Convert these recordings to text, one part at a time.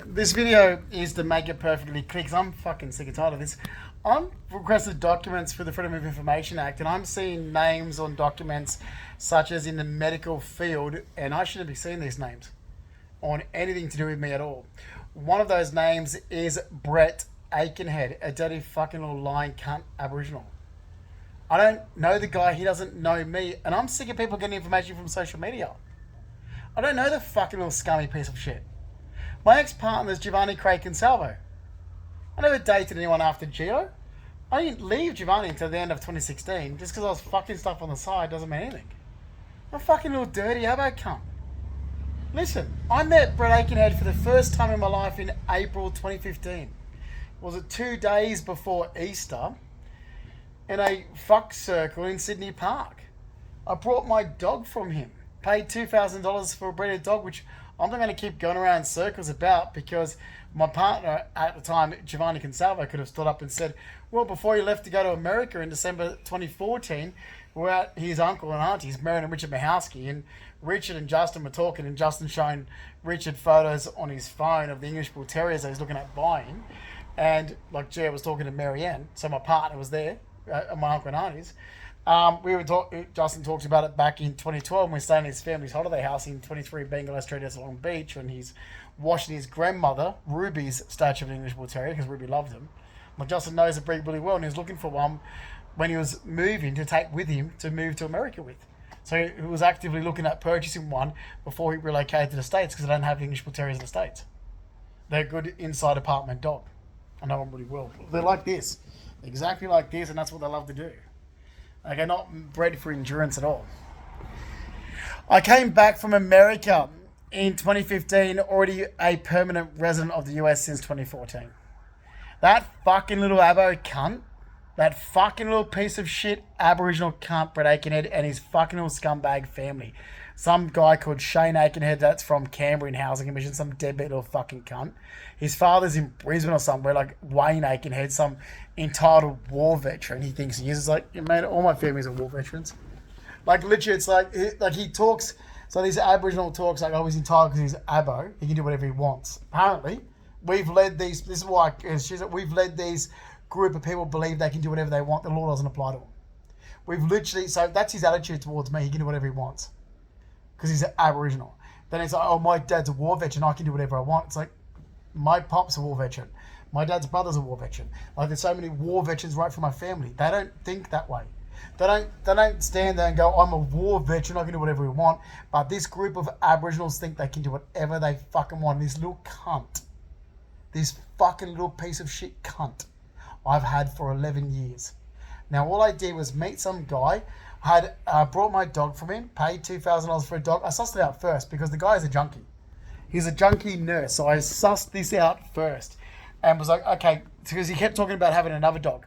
This video is to make it perfectly clear because I'm fucking sick and tired of this. I'm requested documents for the Freedom of Information Act, and I'm seeing names on documents such as in the medical field, and I shouldn't be seeing these names on anything to do with me at all. One of those names is Brett Aikenhead, a dirty fucking little lying cunt Aboriginal. I don't know the guy, he doesn't know me, and I'm sick of people getting information from social media. I don't know the fucking little scummy piece of shit. My ex-partner is Giovanni Craig Consalvo. I never dated anyone after Gio. I didn't leave Giovanni until the end of 2016. Just because I was fucking stuff on the side doesn't mean anything. I'm a fucking little dirty abo cunt. Listen, I met Brett Aikenhead for the first time in my life in April 2015. Was it 2 days before Easter in a fuck circle in Sydney Park. I brought my dog from him. Paid $2,000 for a breeded dog, which I'm not going to keep going around in circles about because my partner at the time, Giovanni Consalvo, could have stood up and said, well, before he left to go to America in December 2014, we were at his uncle and aunties, Marion and Richard Mahowski, and Richard and Justin were talking, and Justin showing Richard photos on his phone of the English Bull Terriers that he's looking at buying. And like Jer was talking to Marianne, so my partner was there, my uncle and aunties. Justin talked about it back in 2012 when we stayed in his family's holiday house in 23 Bengal Street, Long Beach, when he's washing his grandmother, Ruby's statue of an English Bull Terrier, because Ruby loved him. Like Justin knows the breed really well, and he was looking for one when he was moving to take with him to move to America with. So he was actively looking at purchasing one before he relocated to the States because they don't have English Bull Terriers in the States. They're a good inside apartment dog. I know them really well. They're like this. Exactly like this, and that's what they love to do. Like, they're not bred for endurance at all. I came back from America in 2015, already a permanent resident of the US since 2014. That fucking little abo cunt, that fucking little piece of shit Aboriginal cunt, Brett Aikenhead, and his fucking little scumbag family. Some guy called Shane Aikenhead that's from Canberra in Housing Commission, some deadbeat little fucking cunt. His father's in Brisbane or somewhere, like Wayne Aikenhead, some entitled war veteran. He thinks he is. It's like, mate, all my families are war veterans. Like, literally, it's like he talks, so these Aboriginal talks like, oh, he's entitled because he's Abo. He can do whatever he wants. Apparently, we've led these, this is why we've led these group of people believe they can do whatever they want. The law doesn't apply to them. We've literally, so that's his attitude towards me. He can do whatever he wants because he's Aboriginal. Then it's like, oh, my dad's a war veteran. I can do whatever I want. It's like, my pop's a war veteran. My dad's brother's a war veteran. Like, there's so many war veterans right from my family. They don't think that way. They don't stand there and go, I'm a war veteran, I can do whatever we want. But this group of Aboriginals think they can do whatever they fucking want. This little cunt, this fucking little piece of shit cunt I've had for 11 years. Now, all I did was meet some guy, had brought my dog from him, paid $2,000 for a dog. I sussed it out first because the guy is a junkie. He's a junkie nurse, so I sussed this out first and was like, okay, because he kept talking about having another dog.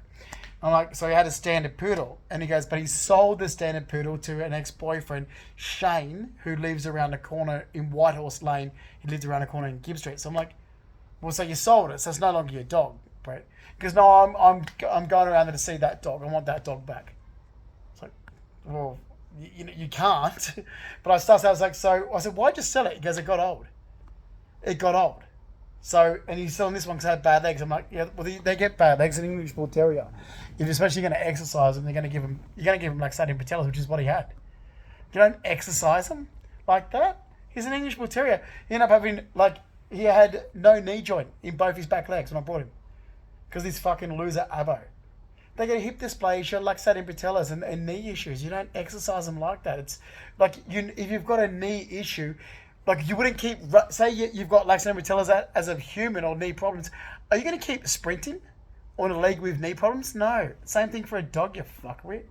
I'm like, so he had a standard poodle, and he goes, but he sold the standard poodle to an ex-boyfriend, Shane, who lives around the corner in Whitehorse Lane. He lives around the corner in Gibb Street. So I'm like, well, so you sold it, so it's no longer your dog, Brett. Because no, I'm going around there to see that dog. I want that dog back. It's like, well, you can't. But I started, I was like, so I said, why'd you sell it? He goes, it got old. It got old. So, and he's selling this one because it had bad legs. I'm like, yeah, well, they get bad legs in English Bull Terrier. If especially you're going to exercise them, you're going to give him like Satin patellas, which is what he had. You don't exercise him like that. He's an English Bull Terrier. He ended up having, like, he had no knee joint in both his back legs when I brought him. Because this fucking loser Abo. They get hip dysplasia, laxating patellas, and knee issues. You don't exercise them like that. It's like, if you've got a knee issue, like, you wouldn't keep, say you've got laxating patellas as a human or knee problems. Are you going to keep sprinting on a leg with knee problems? No. Same thing for a dog, you fuckwit.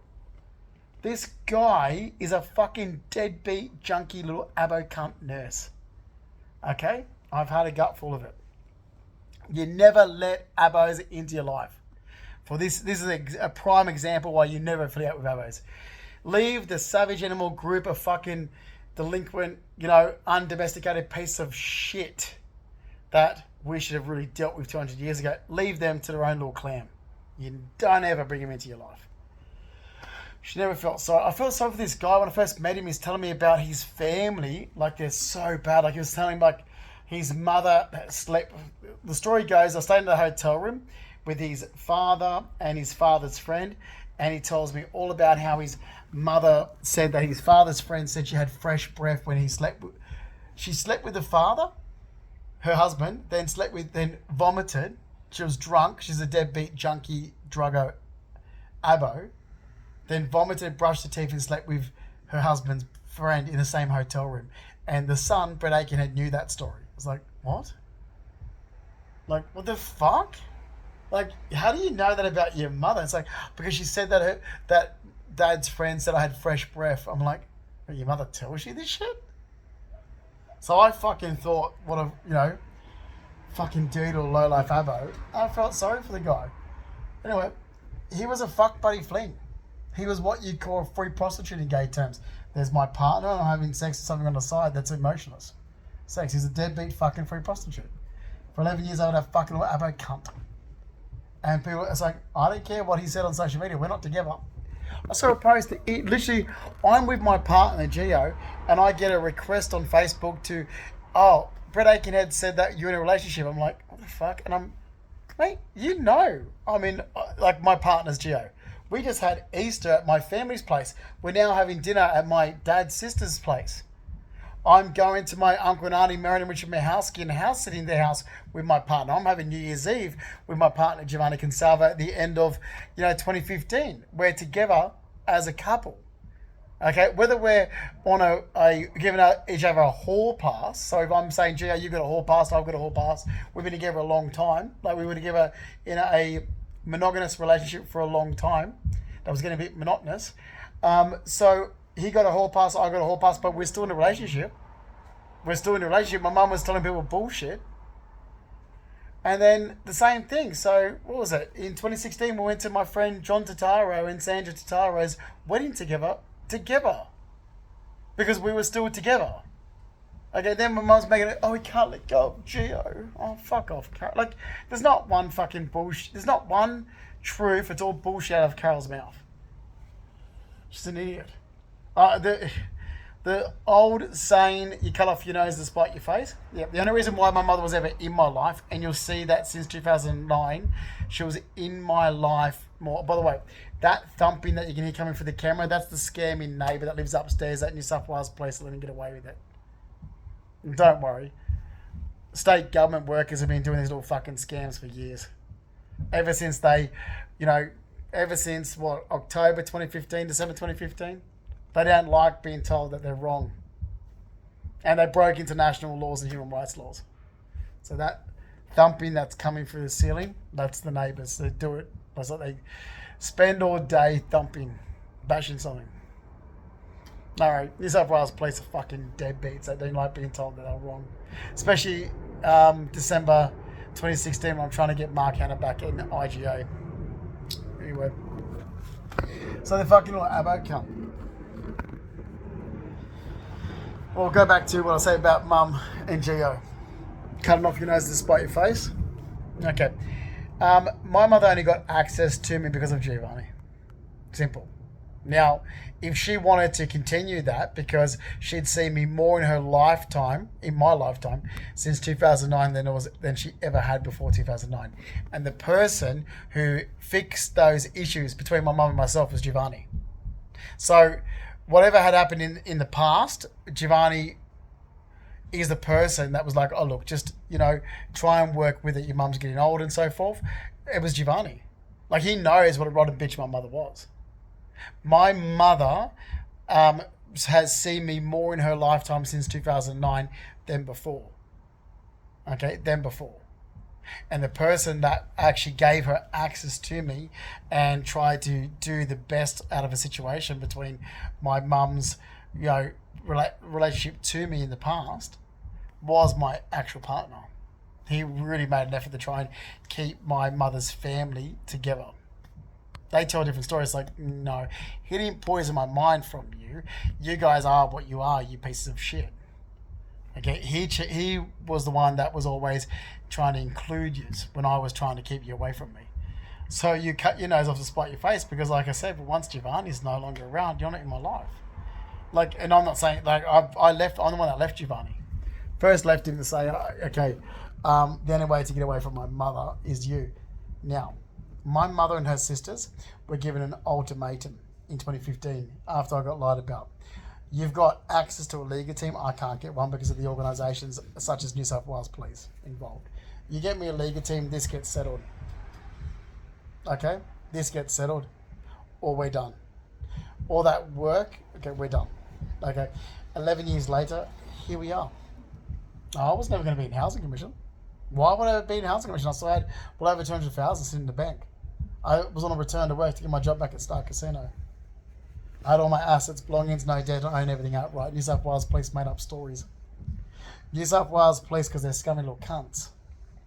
This guy is a fucking deadbeat, junky little abo cunt nurse. Okay? I've had a gut full of it. You never let abos into your life. For this is a prime example why you never affiliate with abos. Leave the savage animal group of fucking delinquent, undomesticated piece of shit that we should have really dealt with 200 years ago. Leave them to their own little clan. You don't ever bring them into your life. She never felt sorry. I felt sorry for this guy when I first met him. He's telling me about his family. Like, they're so bad. Like, he was telling me, like, his mother slept. The story goes, I stayed in the hotel room with his father and his father's friend, and he tells me all about how his mother said that his father's friend said she had fresh breath when he slept. She slept with the father, her husband, then vomited. She was drunk. She's a deadbeat junkie, druggo, abo. Then vomited, brushed her teeth, and slept with her husband's friend in the same hotel room. And the son, Brett Aikenhead, knew that story. I was like, what? Like, what the fuck? Like, how do you know that about your mother? It's like, because she said that that dad's friend said I had fresh breath. I'm like, your mother tells you this shit? So I fucking thought, what a, fucking dude or low-life abo. I felt sorry for the guy. Anyway, he was a fuck buddy fling. He was what you call a free prostitute in gay terms. There's my partner and I'm having sex with something on the side that's emotionless. Sex. He's a deadbeat fucking free prostitute. For 11 years I would have fucking abo cunt. And people, it's like, I don't care what he said on social media. We're not together. I saw a post that literally, I'm with my partner, Gio, and I get a request on Facebook to, Brett Aikenhead said that you're in a relationship. I'm like, what the fuck? And I'm, mate, I mean, like my partner's Gio. We just had Easter at my family's place. We're now having dinner at my dad's sister's place. I'm going to my uncle and auntie Marion and Richard Mihowski in house sitting in their house with my partner. I'm having New Year's Eve with my partner Giovanni Consalva at the end of 2015. We're together as a couple. Okay, whether we're on giving each other a hall pass. So if I'm saying, Gio, you've got a hall pass, I've got a hall pass. We've been together a long time. Like we were together in a monogamous relationship for a long time. That was getting a bit monotonous. So he got a hall pass, I got a hall pass, but we're still in a relationship. My mum was telling people bullshit. And then the same thing. So what was it? In 2016, we went to my friend John Totaro and Sandra Totaro's wedding together. Because we were still together. Okay, then my mum's making it, we can't let go of Gio. Oh, fuck off, Carol. Like, there's not one fucking bullshit. There's not one truth. It's all bullshit out of Carol's mouth. She's an idiot. The old saying, you cut off your nose to spite your face. Yeah, the only reason why my mother was ever in my life, and you'll see that since 2009, she was in my life more. By the way, that thumping that you can hear coming through the camera, that's the scammy neighbour that lives upstairs at New South Wales Police that let him get away with it. Don't worry. State government workers have been doing these little fucking scams for years. Ever since October 2015, December 2015, they don't like being told that they're wrong. And they broke international laws and human rights laws. So that thumping that's coming through the ceiling, that's the neighbours. They do it. That's what they spend all day thumping, bashing something. Alright, New South Wales Police are fucking deadbeats. They don't like being told that they're wrong. Especially December 2016 when I'm trying to get Mark Hanna back in IGA. Anyway. So they fucking little abo cunt. Well, go back to what I say about Mum and Gio. Cutting off your nose to spite your face. Okay. My mother only got access to me because of Giovanni. Simple. Now, if she wanted to continue that because she'd seen me more in my lifetime, since 2009 than she ever had before 2009. And the person who fixed those issues between my mum and myself was Giovanni. So whatever had happened in the past, Giovanni is the person that was like, oh, look, just, try and work with it. Your mum's getting old and so forth. It was Giovanni. Like, he knows what a rotten bitch my mother was. My mother has seen me more in her lifetime since 2009 than before. Okay, than before. And the person that actually gave her access to me and tried to do the best out of a situation between my mum's, relationship to me in the past was my actual partner. He really made an effort to try and keep my mother's family together. They tell a different story. It's like, no, he didn't poison my mind from you. You guys are what you are, you pieces of shit. Okay, he was the one that was always trying to include you when I was trying to keep you away from me. So you cut your nose off to spite your face because, like I said, once Giovanni's no longer around, you're not in my life. Like, and I'm not saying, like, I'm the one that left Giovanni. First left him to say, okay, the only way to get away from my mother is you. Now, my mother and her sisters were given an ultimatum in 2015 after I got lied about. You've got access to a Liga team. I can't get one because of the organisations such as New South Wales Police involved. You get me a Liga team, this gets settled. Okay? This gets settled. Or we're done. All that work, okay, we're done. Okay? 11 years later, here we are. I was never going to be in Housing Commission. Why would I be in Housing Commission? I still had well over 200,000 sitting in the bank. I was on a return to work to get my job back at Star Casino. I had all my assets, belongings, no debt, I own everything outright. New South Wales Police made up stories. New South Wales Police, because they're scummy little cunts,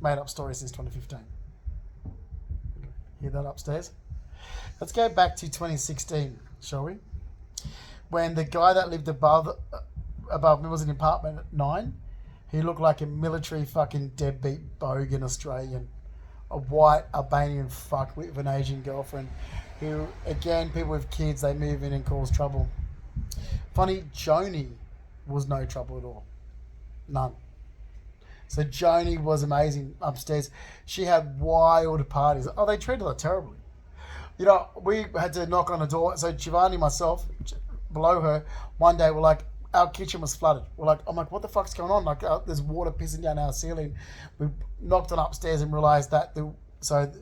made up stories since 2015. Hear that upstairs? Let's go back to 2016, shall we? When the guy that lived above me was in apartment 9, he looked like a military fucking deadbeat bogan Australian. A white Albanian fuck with an Asian girlfriend who, again, people with kids, they move in and cause trouble. Funny, Joni was no trouble at all. None. So Joni was amazing upstairs. She had wild parties. Oh, they treated her terribly. You know, we had to knock on the door. So Giovanni, myself, below her, one day we're like, our kitchen was flooded. I'm like, what the fuck's going on? Like, there's water pissing down our ceiling. We knocked on upstairs and realised that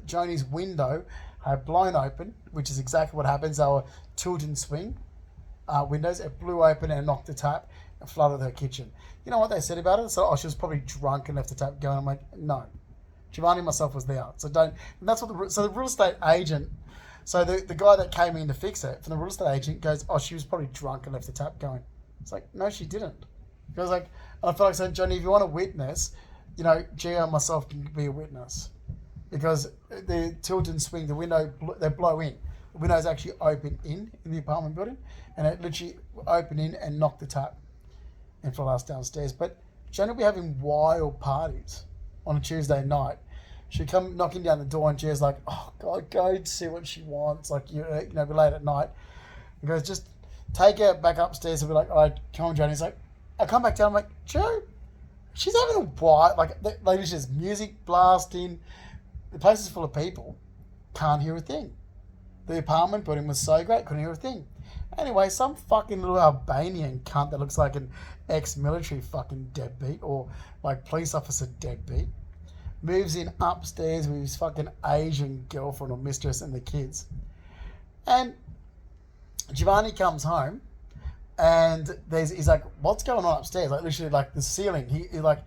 Joni's window had blown open, which is exactly what happens. Our tilt and swing windows. It blew open and knocked the tap and flooded her kitchen. You know what they said about it? So, she was probably drunk and left the tap going. I'm like, no. Giovanni and myself was there. So don't. And that's what the real estate agent. So the guy that came in to fix it from the real estate agent goes, she was probably drunk and left the tap going. It's like, no, she didn't. He was like, and I felt like saying, Johnny, if you want a witness, Gio and myself can be a witness. Because the tilt and swing, the window, they blow in. The window's actually open in the apartment building, and it literally opened in and knocked the tap and flooded us downstairs. But Johnny will be having wild parties on a Tuesday night. She'd come knocking down the door, and Gio's like, oh, God, go see what she wants. Like, be late at night. He goes, just take her back upstairs and be like, all right, come on, Johnny. He's like, I come back down. I'm like, Joe, she's having a wild, like just music blasting. The place is full of people. Can't hear a thing. The apartment building was so great, couldn't hear a thing. Anyway, some fucking little Albanian cunt that looks like an ex-military fucking deadbeat or like police officer deadbeat moves in upstairs with his fucking Asian girlfriend or mistress and the kids. And Giovanni comes home and he's like, what's going on upstairs? Like literally like the ceiling. He like,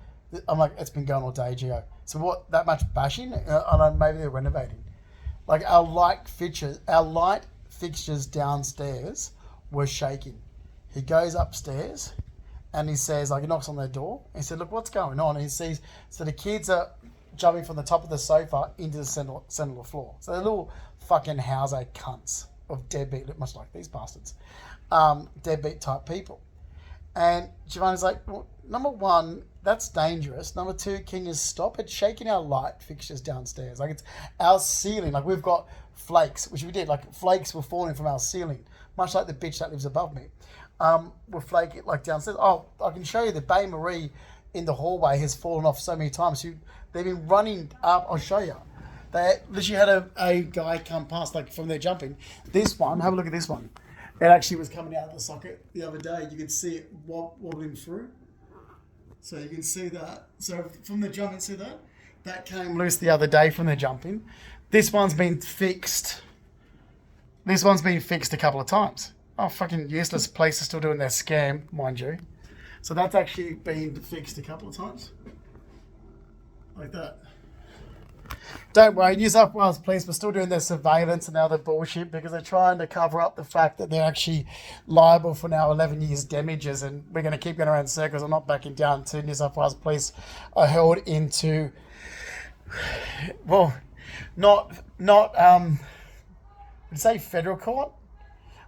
I'm like, it's been going all day, Gio. So what, that much bashing? I don't know, maybe they're renovating. Like our light fixtures downstairs were shaking. He goes upstairs and he says, like he knocks on their door. He said, look, what's going on? And he sees, so the kids are jumping from the top of the sofa into the center of the floor. So they're little fucking housey cunts of deadbeat, much like these bastards, deadbeat type people. And Giovanni's like, well, number one, that's dangerous. Number two, can you stop it shaking our light fixtures downstairs? Like it's our ceiling. Like we've got flakes, which we did. Like flakes were falling from our ceiling, much like the bitch that lives above me. Were flaking like downstairs. Oh, I can show you the Bay Marie in the hallway has fallen off so many times. They've been running up. I'll show you. They literally had a guy come past like from their jumping. This one, have a look at this one. It actually was coming out of the socket the other day. You could see it wobbling through. So you can see that. So from the jumping, see that? That came loose the other day from the jumping. This one's been fixed. This one's been fixed a couple of times. Oh, fucking useless place is still doing their scam, mind you. So that's actually been fixed a couple of times. Like that. Don't worry, New South Wales Police were still doing their surveillance and other bullshit because they're trying to cover up the fact that they're actually liable for now 11 years damages, and we're going to keep going around in circles. I'm not backing down to New South Wales Police are held into, well, not would say federal court.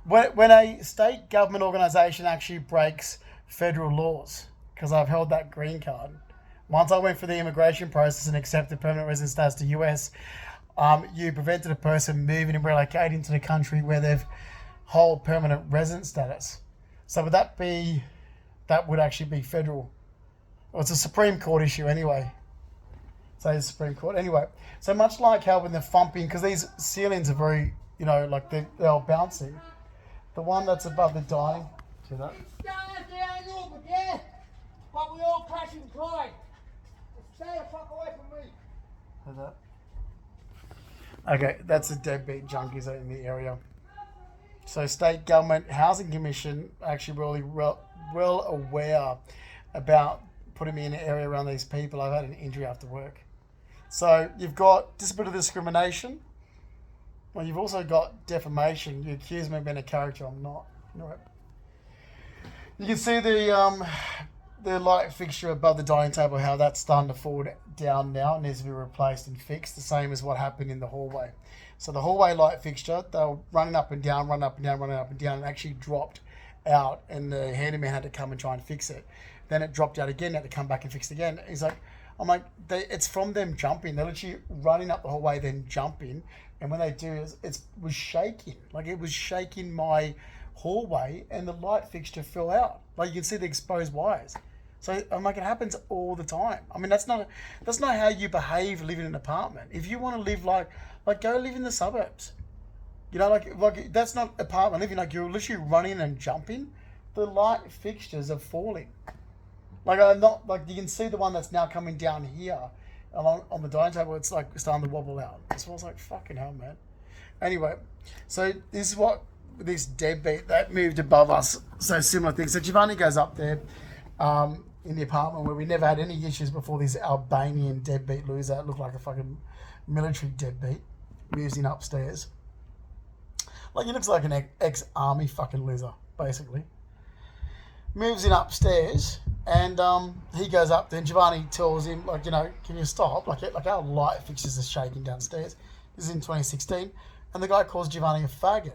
When a state government organisation actually breaks federal laws, because I've held that green card. Once I went through the immigration process and accepted permanent residence status to US, you prevented a person moving and relocating to the country where they've hold permanent resident status. So would that would actually be federal Well, it's a Supreme Court issue anyway. Say the Supreme Court. Anyway, so much like how when they're thumping, because these ceilings are very, like they're all bouncy. The one that's above the dining. See that? But we all crashing pride. Stay the fuck away from me. See that? Okay, that's the deadbeat junkies in the area. So state government housing commission actually really well aware about putting me in an area around these people. I've had an injury after work. So you've got disability discrimination. Well, you've also got defamation. You accuse me of being a character. I'm not. Right. You can see the light fixture above the dining table, how that's starting to fall down now. It needs to be replaced and fixed, the same as what happened in the hallway. So the hallway light fixture, they were running up and down, and actually dropped out, and the handyman had to come and try and fix it. Then it dropped out again, had to come back and fix it again. I'm like, it's from them jumping. They're literally running up the hallway, then jumping, and when they do, it was shaking. Like, it was shaking my hallway, and the light fixture fell out. Like, you can see the exposed wires. So I'm like, it happens all the time. I mean, that's not how you behave living in an apartment. If you want to live like go live in the suburbs. Like that's not apartment living. Like, you're literally running and jumping. The light fixtures are falling. Like, I'm not, like, you can see the one that's now coming down here along on the dining table. It's like starting to wobble out. So I was like, fucking hell, man. Anyway, so this is what this deadbeat that moved above us. So similar things. So Giovanni goes up there in the apartment where we never had any issues before. This Albanian deadbeat loser that looked like a fucking military deadbeat moves in upstairs. Like, he looks like an ex-army fucking loser, basically. Moves in upstairs, and he goes up there, and Giovanni tells him, like, can you stop? Like our light fixtures are shaking downstairs. This is in 2016, and the guy calls Giovanni a faggot.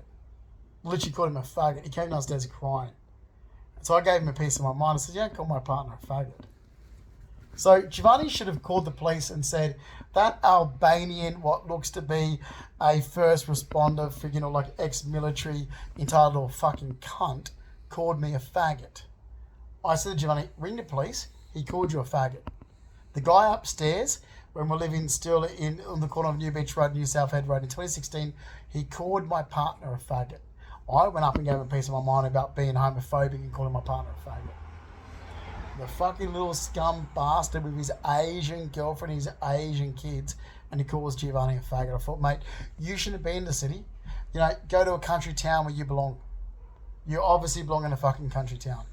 Literally called him a faggot. He came downstairs crying. So I gave him a piece of my mind. I said, you don't call my partner a faggot. So Giovanni should have called the police and said, that Albanian, what looks to be a first responder for, like ex-military, entitled fucking cunt, called me a faggot. I said to Giovanni, ring the police. He called you a faggot. The guy upstairs, when we're living still on the corner of New Beach Road, New South Head Road in 2016, he called my partner a faggot. I went up and gave him a piece of my mind about being homophobic and calling my partner a faggot. The fucking little scum bastard with his Asian girlfriend, his Asian kids, and he calls Giovanni a faggot. I thought, mate, you shouldn't be in the city. Go to a country town where you belong. You obviously belong in a fucking country town.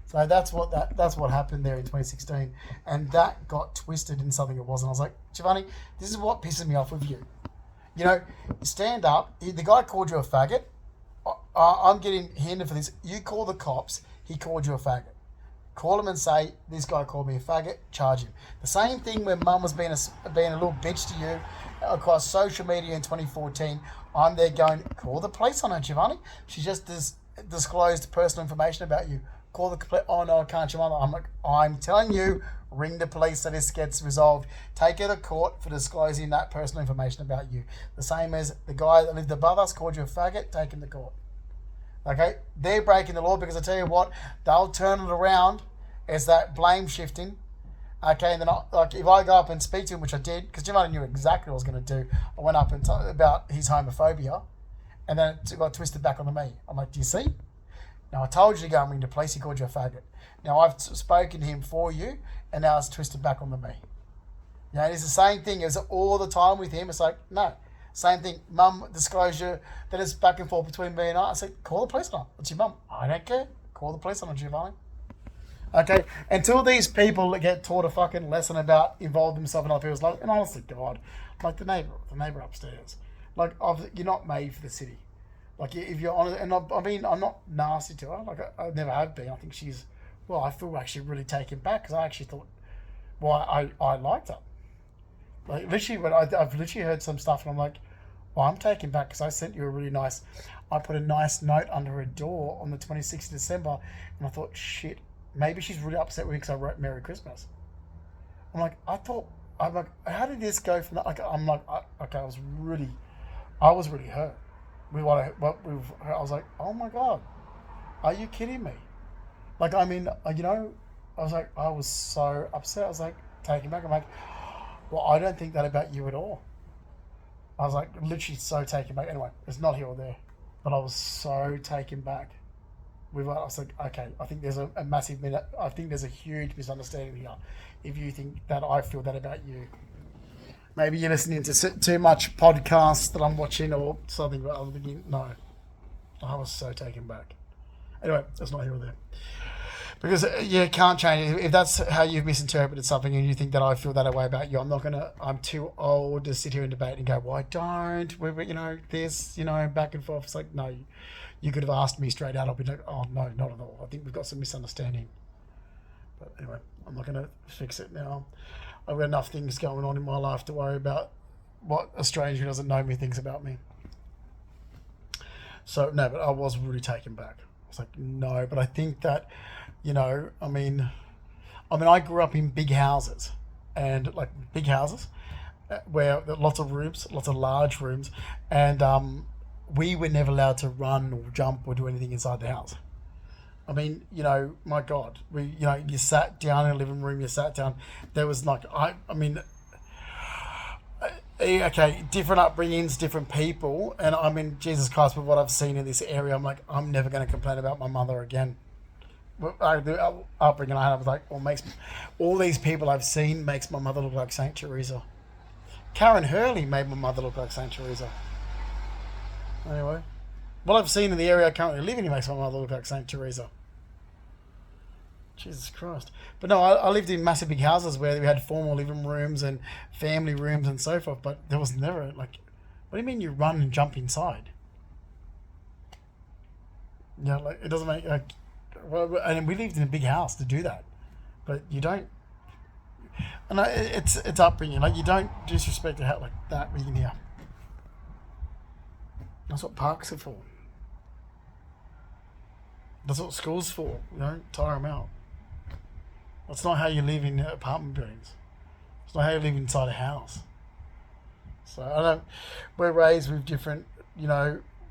So that's what happened there in 2016, and that got twisted in something it wasn't. I was like, Giovanni, this is what pisses me off with you. Stand up. The guy called you a faggot. I'm getting handed for this. You call the cops. He called you a faggot. Call him and say, this guy called me a faggot, charge him. The same thing when mum was being a little bitch to you across social media in 2014. I'm there going, call the police on her, Giovanni. She just disclosed personal information about you. Call the police. Oh, no, I can't, Giovanni. I'm like, I'm telling you, ring the police so this gets resolved. Take her to court for disclosing that personal information about you. The same as the guy that lived above us called you a faggot, take him to court. Okay, they're breaking the law because I tell you what, they'll turn it around as that blame shifting. Okay, and then if I go up and speak to him, which I did, because Giovanni knew exactly what I was going to do, I went up and talked about his homophobia, and then it got twisted back onto me. I'm like, do you see? Now, I told you to go and ring the police, he called you a faggot. Now, I've spoken to him for you, and now it's twisted back onto me. It's the same thing as all the time with him. It's like, no. Same thing, mum disclosure that it's back and forth between me and I. I said, call the police on. It's your mum. I don't care. Call the police on, Giovanni. Okay, until these people get taught a fucking lesson about involving themselves in other people's lives, and honestly, God, like the neighbour upstairs, like, you're not made for the city. Like, if you're honest, and I'm not nasty to her. Like, I never have been. I think I feel actually really taken back because I actually thought, I liked her. Like, literally, when I've literally heard some stuff and I'm like, well, I'm taken back because I sent you I put a nice note under her door on the 26th of December, and I thought, shit, maybe she's really upset with me because I wrote Merry Christmas. I'm like, how did this go from that? Like, I was really hurt with I was like, oh my God, are you kidding me? Like, I mean, I was so upset. I was like, taken back. I'm like, well, I don't think that about you at all. I was like, literally so taken back. Anyway, it's not here or there, but I was so taken back. I was like, okay, I think there's a massive, I think there's a huge misunderstanding here. If you think that I feel that about you, maybe you're listening to too much podcasts that I'm watching or something. But I'm thinking, no, I was so taken back. Anyway, that's not here or there. Because you can't change it. If that's how you've misinterpreted something and you think that I feel that way about you, I'm too old to sit here and debate and go, well, I don't. This, back and forth. It's like, no, you could have asked me straight out. I'll be like, oh, no, not at all. I think we've got some misunderstanding. But anyway, I'm not going to fix it now. I've got enough things going on in my life to worry about what a stranger who doesn't know me thinks about me. So, no, but I was really taken back. I was like, no, but I think that, I mean, I grew up in big houses and like big houses where there are lots of rooms, lots of large rooms. And we were never allowed to run or jump or do anything inside the house. I mean, my God, you sat down in the living room, you sat down. There was like, okay, different upbringings, different people. And I mean, Jesus Christ, with what I've seen in this area, I'm like, I'm never going to complain about my mother again. The upbringing I had, I was like, all these people I've seen makes my mother look like Saint Teresa. Karen Hurley made my mother look like Saint Teresa. Anyway, what I've seen in the area I currently live in makes my mother look like Saint Teresa. Jesus Christ. But no, I lived in massive big houses where we had formal living rooms and family rooms and so forth, but there was never like, what do you mean you run and jump inside? Like it doesn't make like, well, and we lived in a big house to do that, but you don't. And it's upbringing. Like you don't disrespect a house like that in here. That's what parks are for. That's what school's for. You don't tire them out. That's not how you live in apartment buildings. It's not how you live inside a house. So we're raised with different,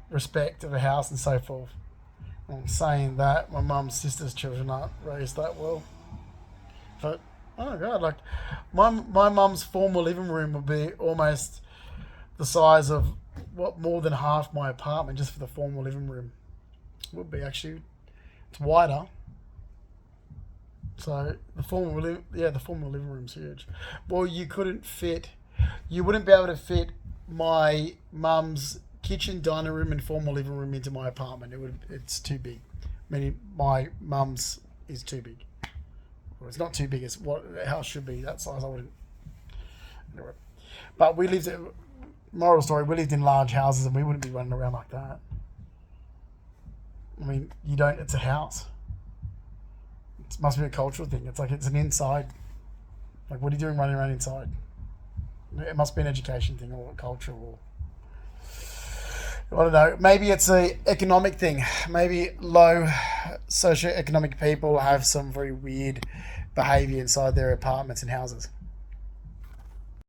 respect of a house and so forth. I'm saying that my mum's sister's children aren't raised that well. But, oh God, like my mum's formal living room would be almost the size of more than half my apartment just for the formal living room. It would be actually. It's wider. So the formal living room's huge. Well, you wouldn't be able to fit my mum's kitchen, dining room, and formal living room into my apartment. It's too big. Meaning my mum's is too big. Well, it's not too big. It's what a house should be. That size, I wouldn't. Anyway. But moral story, we lived in large houses and we wouldn't be running around like that. I mean, it's a house. It must be a cultural thing. It's like it's an inside. Like, what are you doing running around inside? It must be an education thing or a culture or... I don't know. Maybe it's a economic thing. Maybe low socioeconomic people have some very weird behaviour inside their apartments and houses.